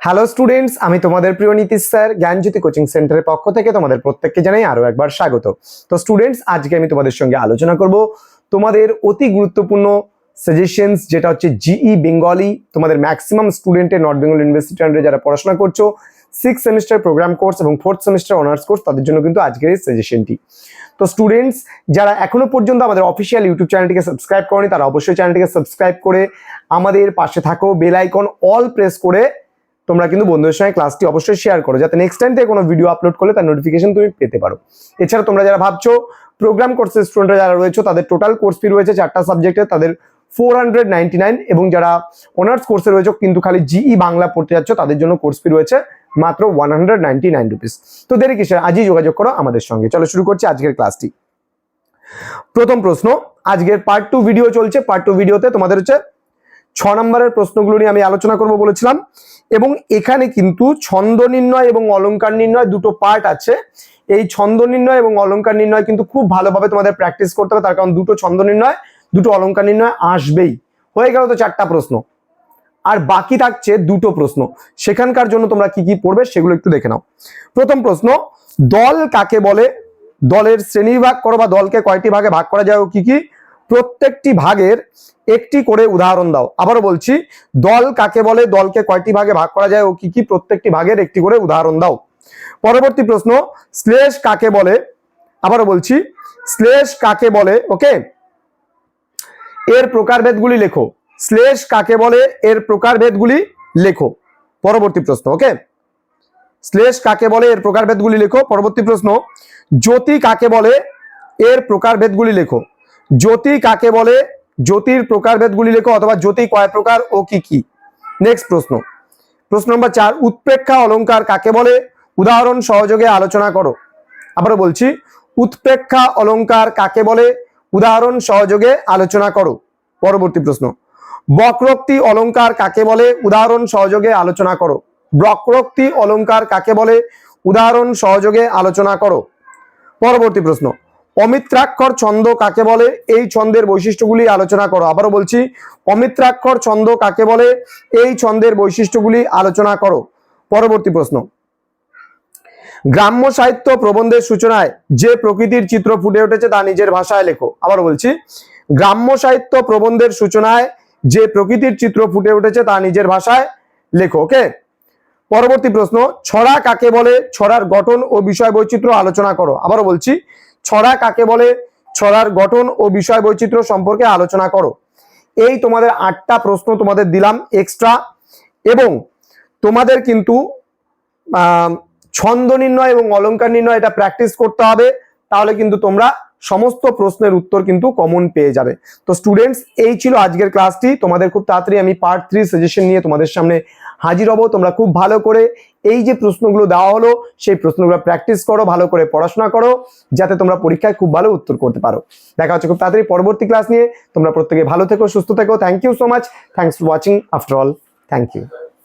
Hello students, আমি তোমাদের প্রিয় নীতিশ স্যার জ্ঞানজ্যোতি কোচিং সেন্টারের পক্ষ থেকে তোমাদের প্রত্যেককে জানাই আরো একবার স্বাগত। তো স্টুডেন্টস, আজকে আমি তোমাদের সঙ্গে আলোচনা করব তোমাদের অতি গুরুত্বপূর্ণ সাজেশনস, যেটা হচ্ছে জিই বেঙ্গলি। তোমাদের ম্যাক্সিমাম স্টুডেন্টের নর্থ বেঙ্গল ইউনিভার্সিটি আন্ডারে যারা পড়াশোনা করছো, 6 সেমিস্টার প্রোগ্রাম কোর্স এবং 4th সেমিস্টার অনার্স কোর্স, তাদের জন্য কিন্তু আজকের এই সাজেশনটি। তো স্টুডেন্টস, যারা এখনো পর্যন্ত আমাদের অফিসিয়াল ইউটিউব চ্যানেলটিকে সাবস্ক্রাইব করনি, তারা অবশ্যই চ্যানেলটিকে সাবস্ক্রাইব করে আমাদের পাশে থাকো। বেল আইকন অল প্রেস করে তোমরা কিন্তু বন্ধুদের সঙ্গে ক্লাসটি অবশ্যই শেয়ার করো, যাতে নেক্সট টাইম থেকে কোনো ভিডিও আপলোড করলে তার নোটিফিকেশন তুমি পেতে পারো। এছাড়া তোমরা যারা ভাবছো প্রোগ্রাম কোর্সের স্টুডেন্টরা যারা রয়েছে, তাদের টোটাল কোর্স ফি রয়েছে 4টা সাবজেক্টে, তাদের 499, এবং যারা অনার্স কোর্সে রয়েছে কিন্তু খালি জিই বাংলা পড়তে যাচ্ছ, তাদের জন্য কোর্স ফি রয়েছে মাত্র 199 রুপিস। তো দেরি কিসের, আজই যোগাযোগ করো আমাদের সঙ্গে। চলো শুরু করছি আজকের ক্লাসটি। প্রথম প্রশ্ন, আজকের পার্ট 2 ভিডিও চলছে। পার্ট 2 ভিডিওতে তোমাদের হচ্ছে 6 নম্বরের প্রশ্নগুলো নিয়ে আমি আলোচনা করব বলেছিলাম, এবং এখানে কিন্তু ছন্দ নির্ণয় এবং অলংকার নির্ণয় দুটো পার্ট আছে। এই ছন্দ নির্ণয় এবং অলংকার নির্ণয় কিন্তু খুব ভালোভাবে তোমাদের প্র্যাকটিস করতে হবে, তার কারণ দুটো ছন্দ নির্ণয় দুটো অলংকার নির্ণয় আসবেই। হয়ে গেল তো 4টা প্রশ্ন, আর বাকি থাকছে দুটো প্রশ্ন। সেখানকার জন্য তোমরা কি কি পড়বে সেগুলো একটু দেখে নাও। প্রথম প্রশ্ন, দল কাকে বলে? দলের শ্রেণীবিভাগ করো, বা দলকে কয়টি ভাগে ভাগ করা যায় ও কি কি? প্রত্যেকটি ভাগের একটি করে উদাহরণ দাও। আবারও বলছি, দল কাকে বলে, দলকে কয়টি ভাগে ভাগ করা যায় ও কি কি? প্রত্যেকটি ভাগের একটি করে উদাহরণ দাও। পরবর্তী প্রশ্ন, শ্লেষ কাকে বলে? আবারও বলছি, শ্লেষ কাকে বলে? ওকে, এর প্রকারভেদগুলি লেখো। শ্লেষ কাকে বলে, এর প্রকারভেদগুলি লেখো। পরবর্তী প্রশ্ন, ওকে, শ্লেষ কাকে বলে, এর প্রকারভেদগুলি লেখো। পরবর্তী প্রশ্ন, জ্যোতি কাকে বলে, এর প্রকারভেদগুলি লেখো। জ্যোতি কাকে বলে, জ্যোতির প্রকারভেদগুলি লেখো, অথবা জ্যোতি কয় প্রকার ও কি কি? নেক্সট প্রশ্ন, প্রশ্ন নম্বর 4, উৎপ্রেক্ষা অলংকার কাকে বলে? উদাহরণ সহযোগে আলোচনা করো। আবারও বলছি, উৎপ্রেক্ষা অলংকার কাকে বলে? উদাহরণ সহযোগে আলোচনা করো। পরবর্তী প্রশ্ন, বক্রোক্তি অলংকার কাকে বলে? উদাহরণ সহযোগে আলোচনা করো। বক্রোক্তি অলংকার কাকে বলে? উদাহরণ সহযোগে আলোচনা করো। পরবর্তী প্রশ্ন, অমিত্রাক্ষর ছন্দ কাকে বলে? এই ছন্দের বৈশিষ্ট্যগুলি আলোচনা করো। আবারও বলছি, অমিত্রাক্ষর ছন্দ কাকে বলে? এই ছন্দের বৈশিষ্ট্যগুলি আলোচনা করো। পরবর্তী প্রশ্ন, গ্রাম্য সাহিত্য প্রবন্ধের সূচনায় যে প্রকৃতির চিত্র ফুটে উঠেছে তা নিজের ভাষায় লেখো। আবারও বলছি, গ্রাম্য সাহিত্য প্রবন্ধের সূচনায় যে প্রকৃতির চিত্র ফুটে উঠেছে তা নিজের ভাষায় লেখো। ওকে। পরবর্তী প্রশ্ন, ছড়া কাকে বলে? ছড়ার গঠন ও বিষয় বৈচিত্র্য আলোচনা করো। আবারও বলছি, ছড়া কাকে বলে? ছড়ার গঠন ও বিষয় বৈচিত্র্য সম্পর্কে আলোচনা করো। এই তোমাদের 8টা প্রশ্ন তোমাদের দিলাম এক্সট্রা, এবং তোমাদের কিন্তু ছন্দ নির্ণয় এবং অলংকার নির্ণয় এটা প্র্যাকটিস করতে হবে, তাহলে কিন্তু তোমরা সমস্ত প্রশ্নের উত্তর কিন্তু কমন পেয়ে যাবে। তো স্টুডেন্টস, এই ছিল আজকের ক্লাসটি। তোমাদের খুব তাড়াতাড়ি আমি পার্ট 3 সাজেশন নিয়ে তোমাদের সামনে হাজির হব। তোমরা খুব ভালো করে এই যে প্রশ্নগুলো দেওয়া হলো সেই প্রশ্নগুলো প্র্যাকটিস করো, ভালো করে পড়াশোনা করো, যাতে তোমরা পরীক্ষায় খুব ভালো উত্তর করতে পারো। দেখা হচ্ছে খুব তাড়াতাড়ি পরবর্তী ক্লাস নিয়ে। তোমরা প্রত্যেকে ভালো থেকো, সুস্থ থেকো। Thank you so much. Thanks for watching. After all, thank you.